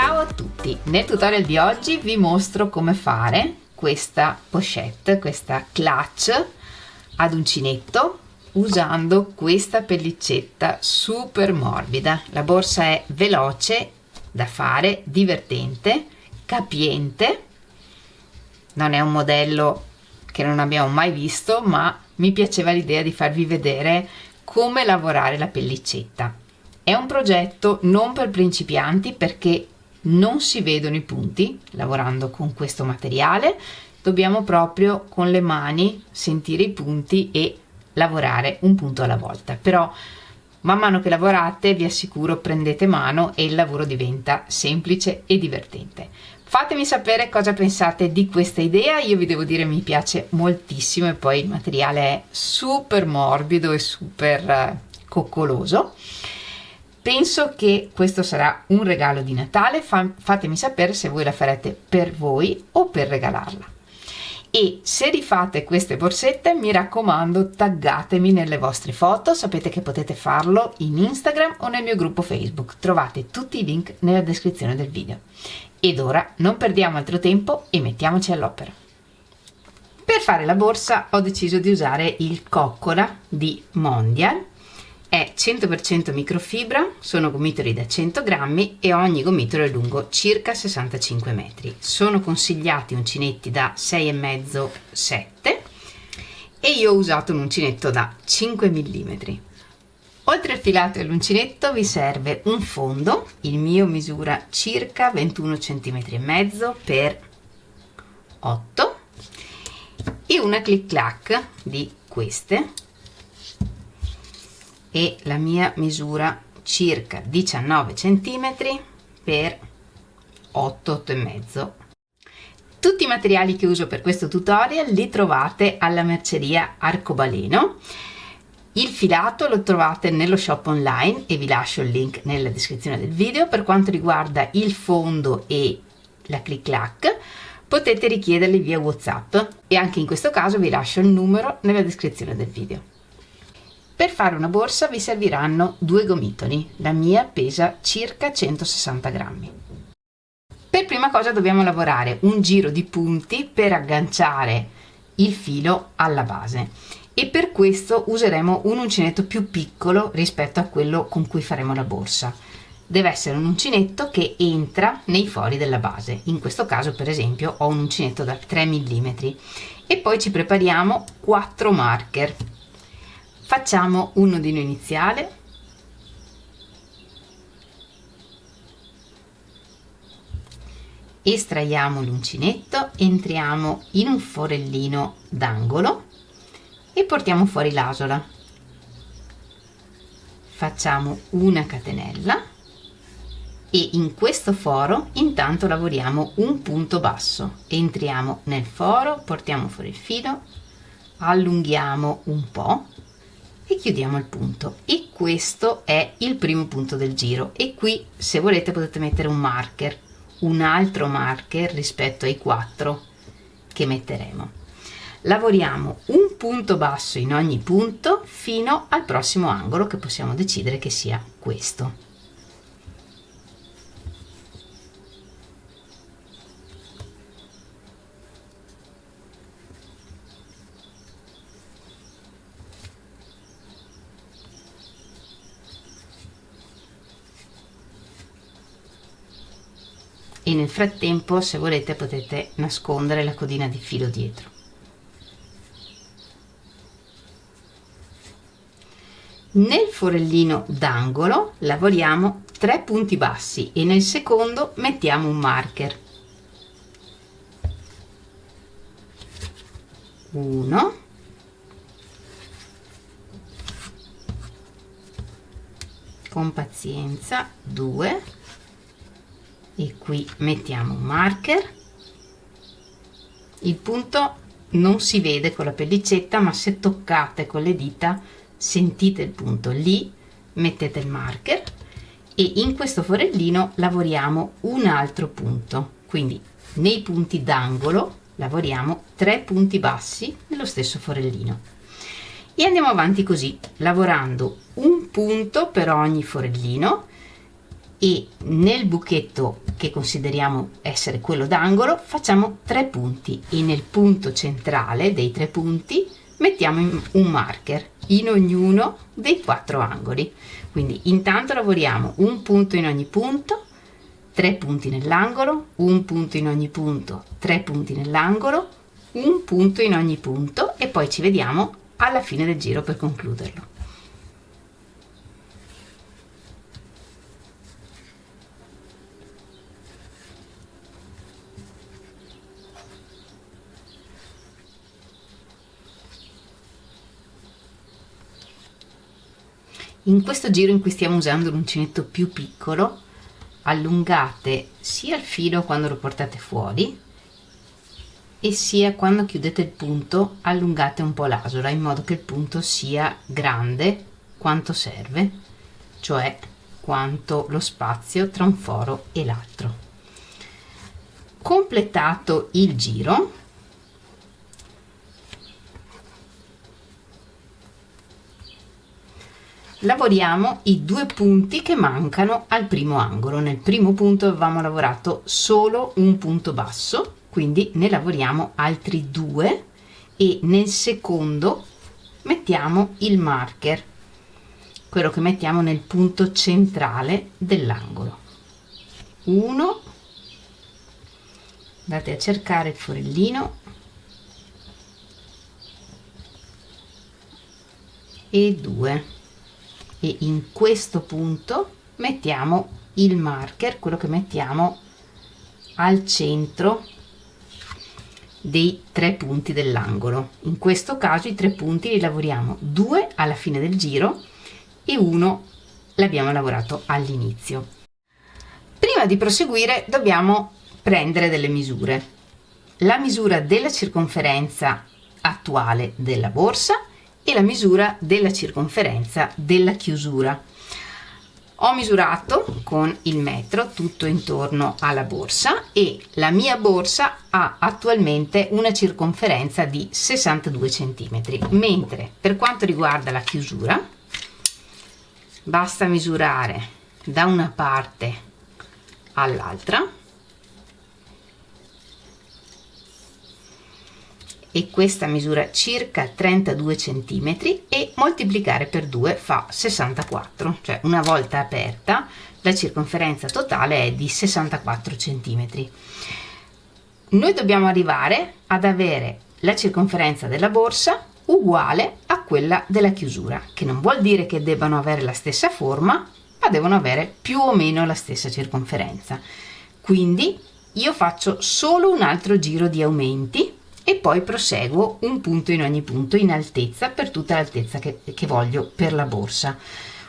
Ciao a tutti! Nel tutorial di oggi vi mostro come fare questa pochette, questa clutch ad uncinetto usando questa pellicetta super morbida. La borsa è veloce da fare, divertente, capiente. Non è un modello che non abbiamo mai visto, ma mi piaceva l'idea di farvi vedere come lavorare la pellicetta. È un progetto non per principianti perché non si vedono i punti lavorando con questo materiale. Dobbiamo proprio con le mani sentire i punti e lavorare un punto alla volta. Però man mano che lavorate vi assicuro prendete mano e il lavoro diventa semplice e divertente. Fatemi sapere cosa pensate di questa idea. Io vi devo dire mi piace moltissimo e poi il materiale è super morbido e super coccoloso. Penso che questo sarà un regalo di Natale. Fatemi sapere se voi la farete per voi o per regalarla. E se rifate queste borsette, mi raccomando, taggatemi nelle vostre foto. Sapete che potete farlo in Instagram o nel mio gruppo Facebook. Trovate tutti i link nella descrizione del video. Ed ora non perdiamo altro tempo e mettiamoci all'opera. Per fare la borsa ho deciso di usare il coccola di Mondial. È 100% microfibra, sono gomitoli da 100 grammi e ogni gomitolo è lungo circa 65 metri. Sono consigliati uncinetti da 6,5-7 e io ho usato un uncinetto da 5 mm. Oltre al filato e all'uncinetto vi serve un fondo, il mio misura circa 21 cm e mezzo per 8 e una click clack di queste e la mia misura circa 19 cm per 8,5. Tutti i materiali che uso per questo tutorial li trovate alla merceria Arcobaleno. Il filato lo trovate nello shop online e vi lascio il link nella descrizione del video. Per quanto riguarda il fondo e la click clack potete richiederli via WhatsApp e anche in questo caso vi lascio il numero nella descrizione del video. Per fare una borsa vi serviranno due gomitoli, la mia pesa circa 160 grammi. Per prima cosa dobbiamo lavorare un giro di punti per agganciare il filo alla base e per questo useremo un uncinetto più piccolo rispetto a quello con cui faremo la borsa. Deve essere un uncinetto che entra nei fori della base, in questo caso per esempio ho un uncinetto da 3 mm e poi ci prepariamo 4 marker. Facciamo un nodino iniziale, estraiamo l'uncinetto, entriamo in un forellino d'angolo e portiamo fuori l'asola. Facciamo una catenella e in questo foro intanto lavoriamo un punto basso. Entriamo nel foro, portiamo fuori il filo, allunghiamo un po' e chiudiamo il punto e questo è il primo punto del giro e qui se volete potete mettere un marker, un altro marker rispetto ai 4 che metteremo. Lavoriamo un punto basso in ogni punto fino al prossimo angolo che possiamo decidere che sia questo. E nel frattempo se volete potete nascondere la codina di filo dietro. Nel forellino d'angolo lavoriamo 3 punti bassi e nel secondo mettiamo un marker. 1, con pazienza 2 e qui mettiamo un marker. Il punto non si vede con la pellicetta ma se toccate con le dita sentite il punto, lì mettete il marker e in questo forellino lavoriamo un altro punto, quindi nei punti d'angolo lavoriamo 3 punti bassi nello stesso forellino e andiamo avanti così lavorando un punto per ogni forellino e nel buchetto che consideriamo essere quello d'angolo facciamo 3 punti e nel punto centrale dei 3 punti mettiamo un marker in ognuno dei 4 angoli. Quindi intanto lavoriamo un punto in ogni punto, 3 punti nell'angolo, un punto in ogni punto, 3 punti nell'angolo, un punto in ogni punto e poi ci vediamo alla fine del giro per concluderlo. In questo giro in cui stiamo usando l'uncinetto più piccolo, allungate sia il filo quando lo portate fuori e sia quando chiudete il punto, allungate un po' l'asola in modo che il punto sia grande quanto serve, cioè quanto lo spazio tra un foro e l'altro. Completato il giro, lavoriamo i 2 punti che mancano al primo angolo. Nel primo punto avevamo lavorato solo un punto basso, quindi ne lavoriamo altri 2 e nel secondo mettiamo il marker, quello che mettiamo nel punto centrale dell'angolo. 1, andate a cercare il forellino e 2 e in questo punto mettiamo il marker, quello che mettiamo al centro dei 3 punti dell'angolo. In questo caso i 3 punti li lavoriamo 2 alla fine del giro e 1 l'abbiamo lavorato all'inizio. Prima di proseguire dobbiamo prendere delle misure. La misura della circonferenza attuale della borsa e la misura della circonferenza della chiusura. Ho misurato con il metro tutto intorno alla borsa e la mia borsa ha attualmente una circonferenza di 62 cm, mentre per quanto riguarda la chiusura basta misurare da una parte all'altra e questa misura circa 32 cm e moltiplicare per 2 fa 64, cioè una volta aperta la circonferenza totale è di 64 cm. Noi dobbiamo arrivare ad avere la circonferenza della borsa uguale a quella della chiusura, che non vuol dire che debbano avere la stessa forma, ma devono avere più o meno la stessa circonferenza. Quindi io faccio solo un altro giro di aumenti e poi proseguo un punto in ogni punto in altezza per tutta l'altezza che voglio per la borsa.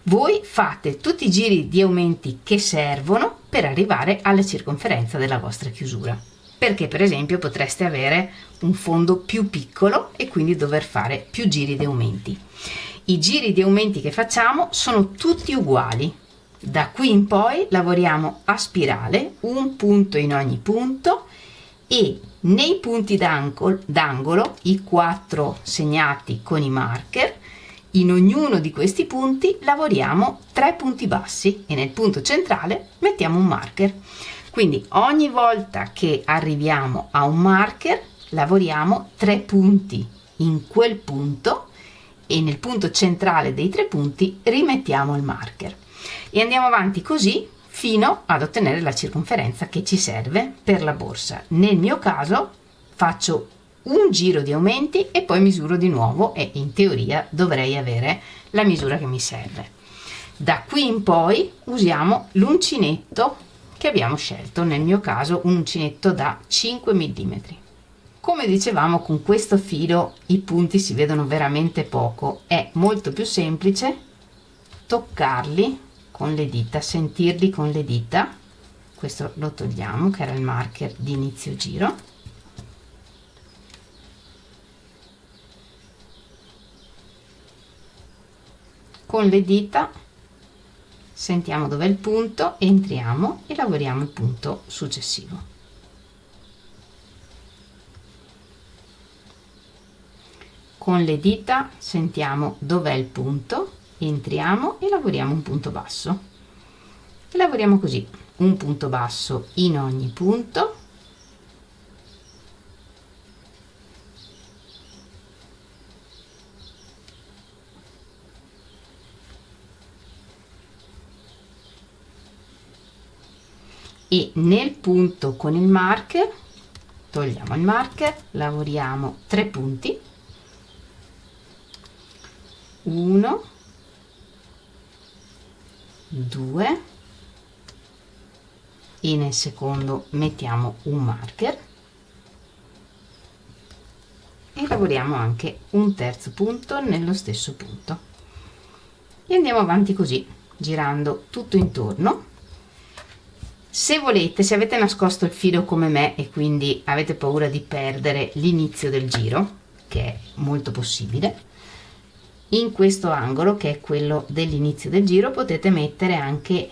Voi fate tutti i giri di aumenti che servono per arrivare alla circonferenza della vostra chiusura, perché per esempio potreste avere un fondo più piccolo e quindi dover fare più giri di aumenti. I giri di aumenti che facciamo sono tutti uguali. Da qui in poi lavoriamo a spirale, un punto in ogni punto e nei punti d'angolo, i 4 segnati con i marker, in ognuno di questi punti lavoriamo 3 punti bassi e nel punto centrale mettiamo un marker. Quindi ogni volta che arriviamo a un marker lavoriamo 3 punti in quel punto e nel punto centrale dei 3 punti rimettiamo il marker e andiamo avanti così fino ad ottenere la circonferenza che ci serve per la borsa. Nel mio caso faccio un giro di aumenti e poi misuro di nuovo e in teoria dovrei avere la misura che mi serve. Da qui in poi usiamo l'uncinetto che abbiamo scelto, nel mio caso un uncinetto da 5 mm. Come dicevamo, con questo filo i punti si vedono veramente poco, è molto più semplice toccarli con le dita, sentirli con le dita. Questo lo togliamo, che era il marker di inizio giro. Con le dita sentiamo dov'è il punto, entriamo e lavoriamo il punto successivo. Con le dita sentiamo dov'è il punto, entriamo e lavoriamo un punto basso lavoriamo così, un punto basso in ogni punto, e nel punto con il marker togliamo il marker, lavoriamo 3 punti, 1 2 e nel secondo mettiamo un marker e lavoriamo anche un terzo punto nello stesso punto e andiamo avanti così, girando tutto intorno. Se volete, se avete nascosto il filo come me e quindi avete paura di perdere l'inizio del giro, che è molto possibile, in questo angolo, che è quello dell'inizio del giro, potete mettere anche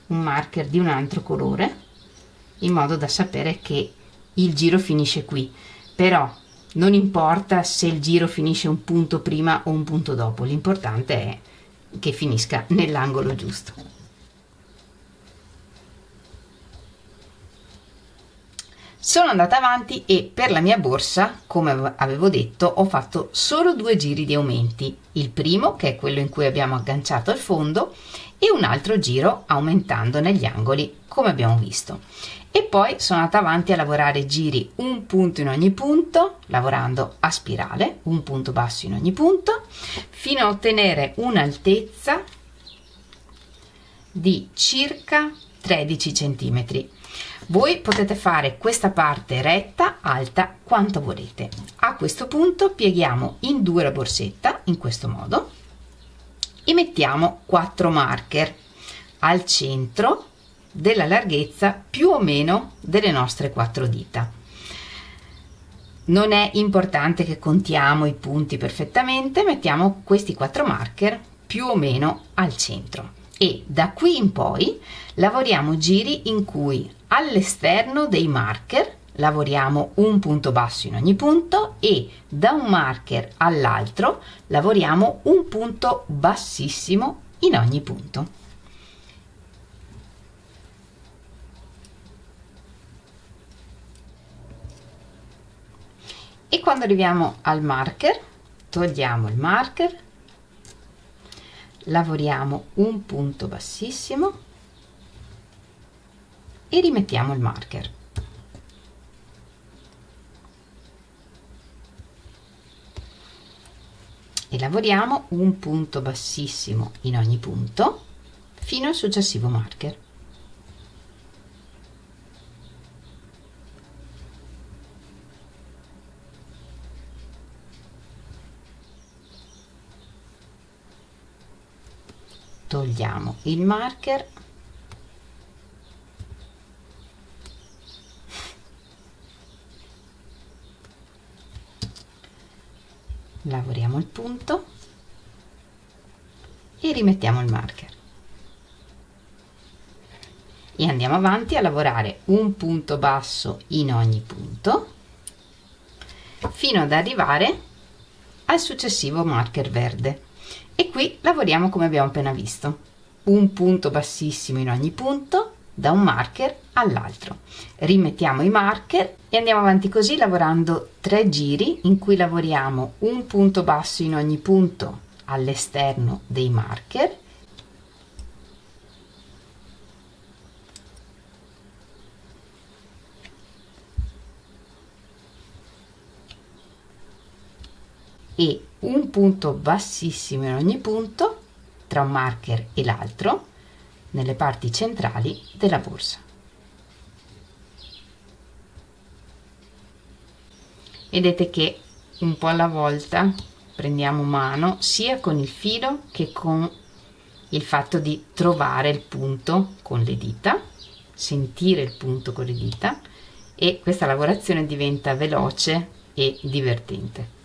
un marker di un altro colore, in modo da sapere che il giro finisce qui. Però non importa se il giro finisce un punto prima o un punto dopo, l'importante è che finisca nell'angolo giusto. Sono andata avanti e per la mia borsa, come avevo detto, ho fatto solo 2 giri di aumenti. Il primo, che è quello in cui abbiamo agganciato il fondo, e un altro giro aumentando negli angoli, come abbiamo visto. E poi sono andata avanti a lavorare giri un punto in ogni punto, lavorando a spirale, un punto basso in ogni punto, fino a ottenere un'altezza di circa 13 centimetri. Voi potete fare questa parte retta, alta, quanto volete. A questo punto pieghiamo in 2 la borsetta, in questo modo, e mettiamo 4 marker al centro della larghezza più o meno delle nostre 4 dita. Non è importante che contiamo i punti perfettamente, mettiamo questi 4 marker più o meno al centro. E da qui in poi lavoriamo giri in cui all'esterno dei marker lavoriamo un punto basso in ogni punto e da un marker all'altro lavoriamo un punto bassissimo in ogni punto. E quando arriviamo al marker, togliamo il marker, lavoriamo un punto bassissimo e rimettiamo il marker. E lavoriamo un punto bassissimo in ogni punto fino al successivo marker. Togliamo il marker, lavoriamo il punto e rimettiamo il marker e andiamo avanti a lavorare un punto basso in ogni punto fino ad arrivare al successivo marker verde. E qui lavoriamo come abbiamo appena visto, un punto bassissimo in ogni punto da un marker all'altro, rimettiamo i marker e andiamo avanti così lavorando 3 giri in cui lavoriamo un punto basso in ogni punto all'esterno dei marker e un punto bassissimo in ogni punto tra un marker e l'altro nelle parti centrali della borsa. Vedete che un po' alla volta prendiamo mano sia con il filo che con il fatto di trovare il punto con le dita, sentire il punto con le dita, e questa lavorazione diventa veloce e divertente.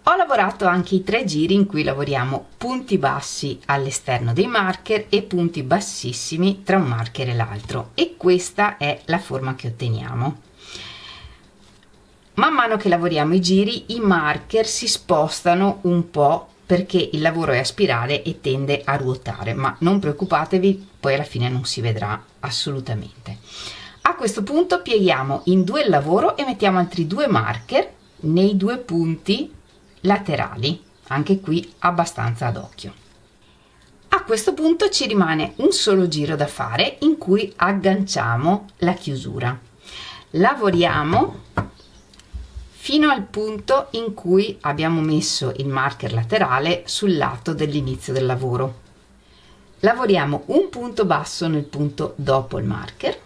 Ho lavorato anche i 3 giri in cui lavoriamo punti bassi all'esterno dei marker e punti bassissimi tra un marker e l'altro, e questa è la forma che otteniamo. Man mano che lavoriamo i giri, i marker si spostano un po' perché il lavoro è a spirale e tende a ruotare, ma non preoccupatevi, poi alla fine non si vedrà assolutamente. A questo punto pieghiamo in due il lavoro e mettiamo altri 2 marker nei 2 punti laterali, anche qui abbastanza ad occhio. A questo punto ci rimane un solo giro da fare in cui agganciamo la chiusura. Lavoriamo fino al punto in cui abbiamo messo il marker laterale sul lato dell'inizio del lavoro. Lavoriamo un punto basso nel punto dopo il marker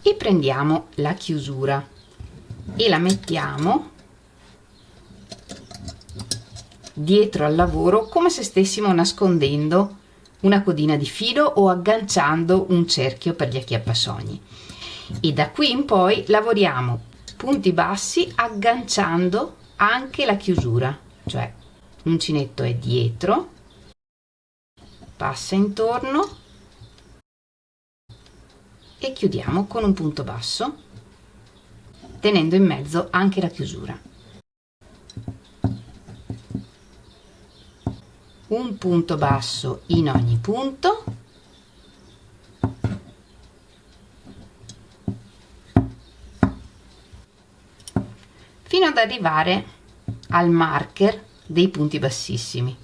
e prendiamo la chiusura e la mettiamo dietro al lavoro come se stessimo nascondendo una codina di filo o agganciando un cerchio per gli acchiappasogni. E da qui in poi lavoriamo punti bassi agganciando anche la chiusura, cioè l'uncinetto è dietro, passa intorno e chiudiamo con un punto basso, tenendo in mezzo anche la chiusura. Un punto basso in ogni punto fino ad arrivare al marker dei punti bassissimi.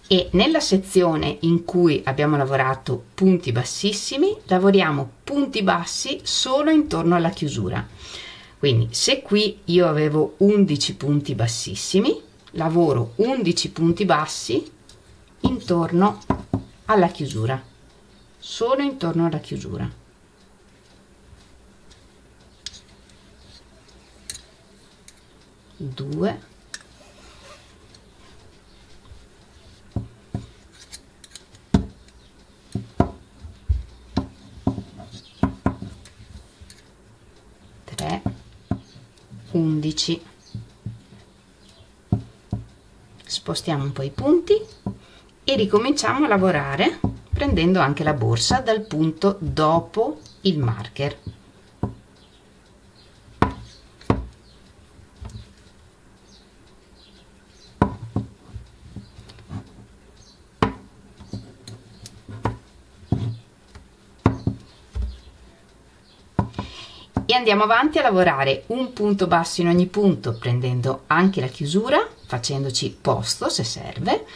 E nella sezione in cui abbiamo lavorato punti bassissimi, lavoriamo punti bassi solo intorno alla chiusura. Quindi se qui io avevo 11 punti bassissimi, lavoro 11 punti bassi intorno alla chiusura, solo intorno alla chiusura. Due, tre, 11. Spostiamo un po' i punti e ricominciamo a lavorare prendendo anche la borsa dal punto dopo il marker. E andiamo avanti a lavorare un punto basso in ogni punto, prendendo anche la chiusura, facendoci posto se serve,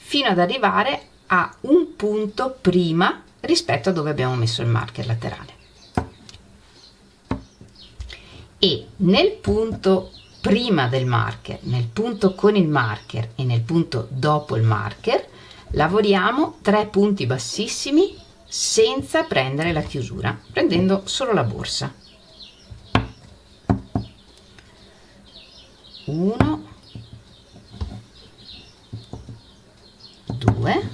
fino ad arrivare a un punto prima rispetto a dove abbiamo messo il marker laterale. E nel punto prima del marker, nel punto con il marker e nel punto dopo il marker, lavoriamo 3 punti bassissimi senza prendere la chiusura, prendendo solo la borsa. 1, 2,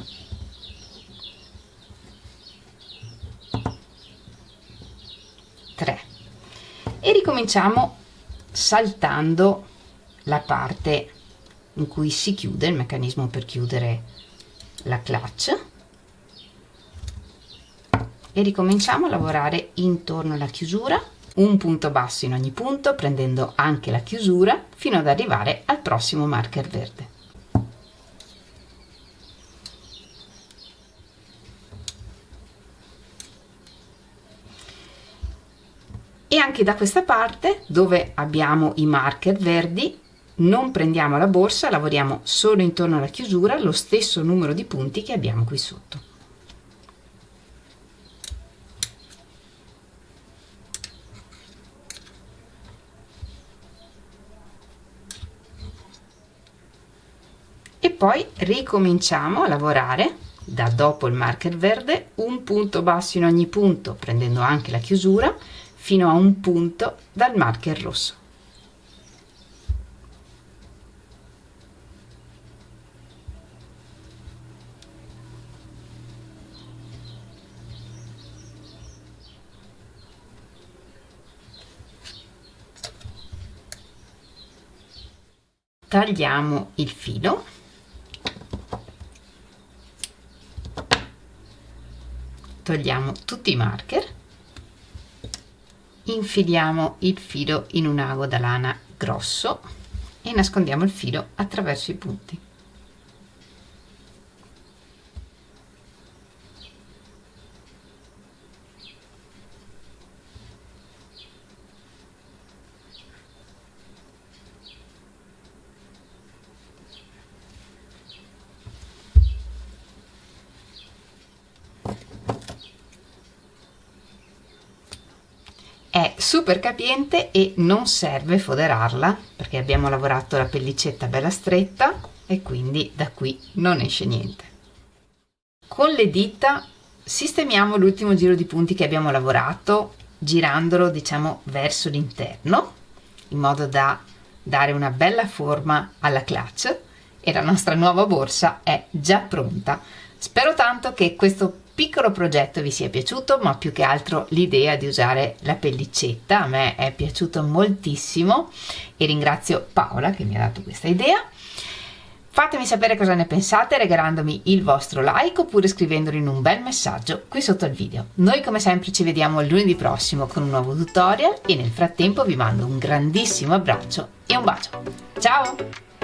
3 e ricominciamo saltando la parte in cui si chiude, il meccanismo per chiudere la clutch, e ricominciamo a lavorare intorno alla chiusura, un punto basso in ogni punto, prendendo anche la chiusura fino ad arrivare al prossimo marker verde. E anche da questa parte, dove abbiamo i marker verdi, non prendiamo la borsa, lavoriamo solo intorno alla chiusura lo stesso numero di punti che abbiamo qui sotto. E poi ricominciamo a lavorare da dopo il marker verde un punto basso in ogni punto, prendendo anche la chiusura, fino a un punto dal marker rosso. Tagliamo il filo togliamo tutti i marker, infiliamo il filo in un ago da lana grosso e nascondiamo il filo attraverso i punti. È super capiente e non serve foderarla perché abbiamo lavorato la pellicetta bella stretta e quindi da qui non esce niente. Con le dita sistemiamo l'ultimo giro di punti che abbiamo lavorato girandolo diciamo verso l'interno in modo da dare una bella forma alla clutch e la nostra nuova borsa è già pronta. Spero tanto che questo piccolo progetto vi sia piaciuto, ma più che altro l'idea di usare la pellicetta a me è piaciuto moltissimo e ringrazio Paola che mi ha dato questa idea. Fatemi sapere cosa ne pensate regalandomi il vostro like oppure scrivendolo in un bel messaggio qui sotto al video. Noi come sempre ci vediamo lunedì prossimo con un nuovo tutorial e nel frattempo vi mando un grandissimo abbraccio e un bacio. Ciao!